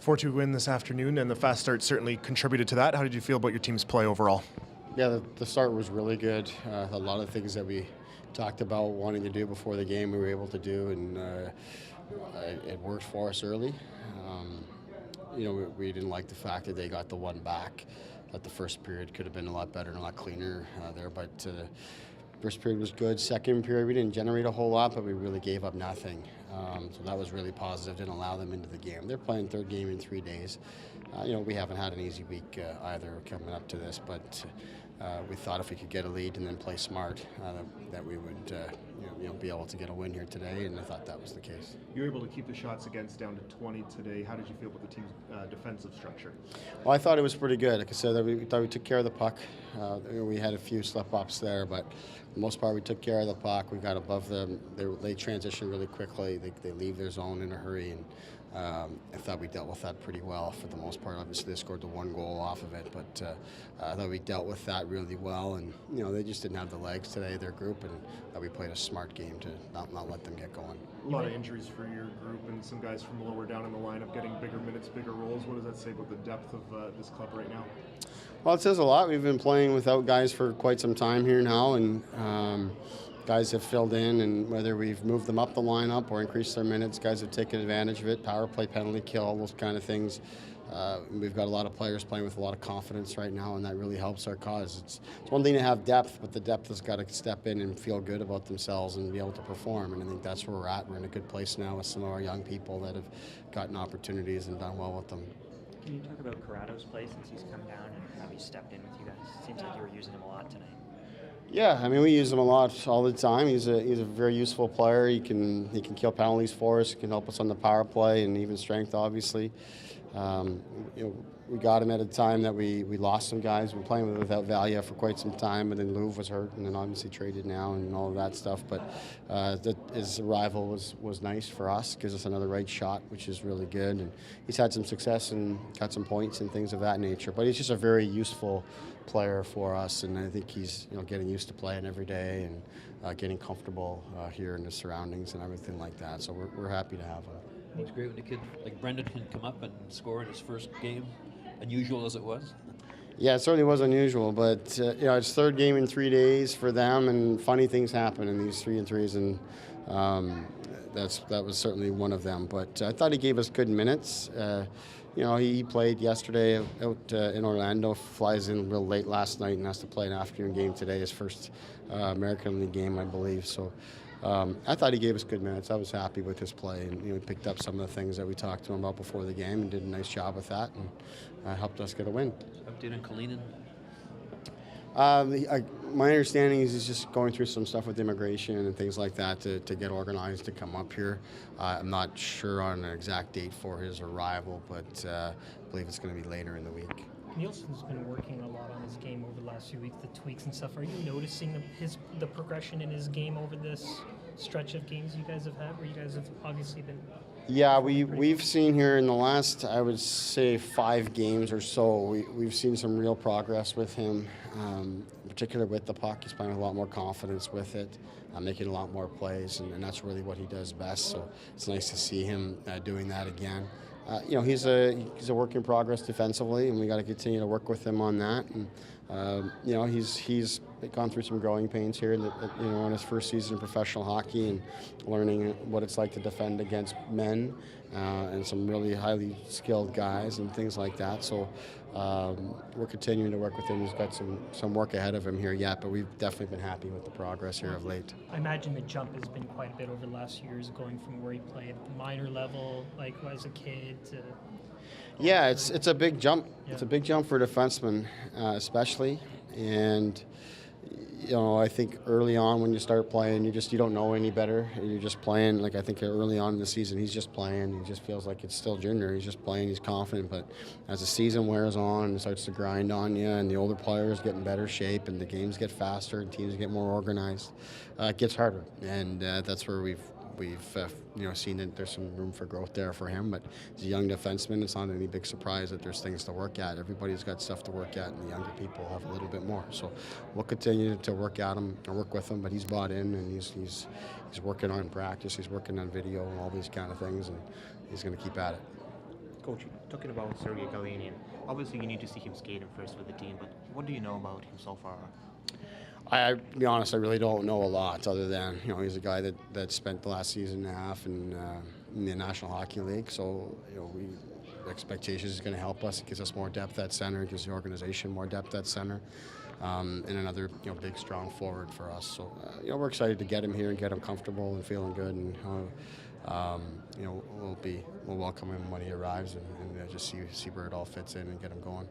4-2 win this afternoon, and the fast start certainly contributed to that. How did you feel about your team's play overall? Yeah, the start was really good. A lot of things that we talked about wanting to do before the game we were able to do, and it worked for us early. We didn't like the fact that they got the one back. That the first period could have been a lot better and a lot cleaner there, but first period was good. Second period, we didn't generate a whole lot, but we really gave up nothing. So that was really positive. Didn't allow them into the game. They're playing third game in 3 days. We haven't had an easy week either coming up to this, but we thought if we could get a lead and then play smart, that we would be able to get a win here today, and I thought that was the case. You were able to keep the shots against down to 20 today. How did you feel about the team's defensive structure? Well, I thought it was pretty good. Like I said, we thought we took care of the puck. We had a few slip-ups there, but for the most part, we took care of the puck. We got above them. They transitioned really quickly. They leave their zone in a hurry, and I thought we dealt with that pretty well for the most part. Obviously, they scored the one goal off of it, but I thought we dealt with that really well. And they just didn't have the legs today, their group, and we played a smart game to not let them get going. A lot of injuries for your group, and some guys from lower down in the lineup getting bigger minutes, bigger roles. What does that say about the depth of this club right now? Well, it says a lot. We've been playing without guys for quite some time here now, and guys have filled in, and whether we've moved them up the lineup or increased their minutes, guys have taken advantage of it. Power play, penalty kill, those kind of things. We've got a lot of players playing with a lot of confidence right now, and that really helps our cause. It's one thing to have depth, but the depth has got to step in and feel good about themselves and be able to perform, and I think that's where we're at. We're in a good place now with some of our young people that have gotten opportunities and done well with them. Can you talk about Corrado's play since he's come down and how he stepped in with you guys? It seems like you were using him a lot tonight. Yeah, I mean, we use him a lot all the time. He's a very useful player. He can kill penalties for us. He can help us on the power play and even strength, obviously. We got him at a time that we lost some guys. We've been playing without Valia for quite some time, and then Louvre was hurt, and then obviously traded now and all of that stuff. But his arrival was nice for us. Gives us another right shot, which is really good. And he's had some success and got some points and things of that nature. But he's just a very useful player for us, and I think he's getting used to playing every day and getting comfortable here in the surroundings and everything like that. So we're happy to have him. It's great when a kid like Brendan can come up and score in his first game, unusual as it was. Yeah, it certainly was unusual, but it's third game in 3 days for them, and funny things happen in these 3-3s, and that was certainly one of them. But I thought he gave us good minutes. He played yesterday out in Orlando, flies in real late last night, and has to play an afternoon game today, his first American League game, I believe. So I thought he gave us good minutes. I was happy with his play, and he picked up some of the things that we talked to him about before the game and did a nice job with that, and helped us get a win. Update on Kalinin? My understanding is he's just going through some stuff with immigration and things like that to get organized to come up here. I'm not sure on an exact date for his arrival, but I believe it's going to be later in the week. Nielsen's been working a lot on his game over the last few weeks, the tweaks and stuff. Are you noticing the progression in his game over this stretch of games you guys have had, where you guys have obviously been... Yeah, we've seen here in the last, I would say, 5 games or so, we've seen some real progress with him, particularly with the puck. He's playing with a lot more confidence with it, making a lot more plays, and that's really what he does best. So it's nice to see him doing that again. He's a work in progress defensively, and we got to continue to work with him on that. And he's gone through some growing pains here, in his first season in professional hockey, and learning what it's like to defend against men and some really highly skilled guys and things like that. So we're continuing to work with him. He's got some work ahead of him here yet, but we've definitely been happy with the progress here of late. I imagine the jump has been quite a bit over the last years, going from where he played at the minor level, like as a kid, to... Yeah, it's a big jump. Yeah. It's a big jump for a defenseman, especially. And I think early on when you start playing, you don't know any better. You're just playing. Like I think early on in the season, he's just playing. He just feels like it's still junior. He's just playing. He's confident. But as the season wears on and starts to grind on you, and the older players get in better shape, and the games get faster, and teams get more organized, it gets harder. And that's where we've seen that there's some room for growth there for him. But as a young defenseman, it's not any big surprise that there's things to work at. Everybody's got stuff to work at, and the younger people have a little bit more. So we'll continue to work at him and work with him. But he's bought in, and he's working on practice. He's working on video and all these kind of things, and he's going to keep at it. Coach, talking about Sergei Galenian, obviously you need to see him skating first with the team, but what do you know about him so far? To be honest, I really don't know a lot other than, he's a guy that spent the last season and a half in the National Hockey League. So, the expectations is going to help us. It gives us more depth at center. It gives the organization more depth at center. And another, big, strong forward for us. So, we're excited to get him here and get him comfortable and feeling good. And, we'll welcome him when he arrives and just see where it all fits in and get him going.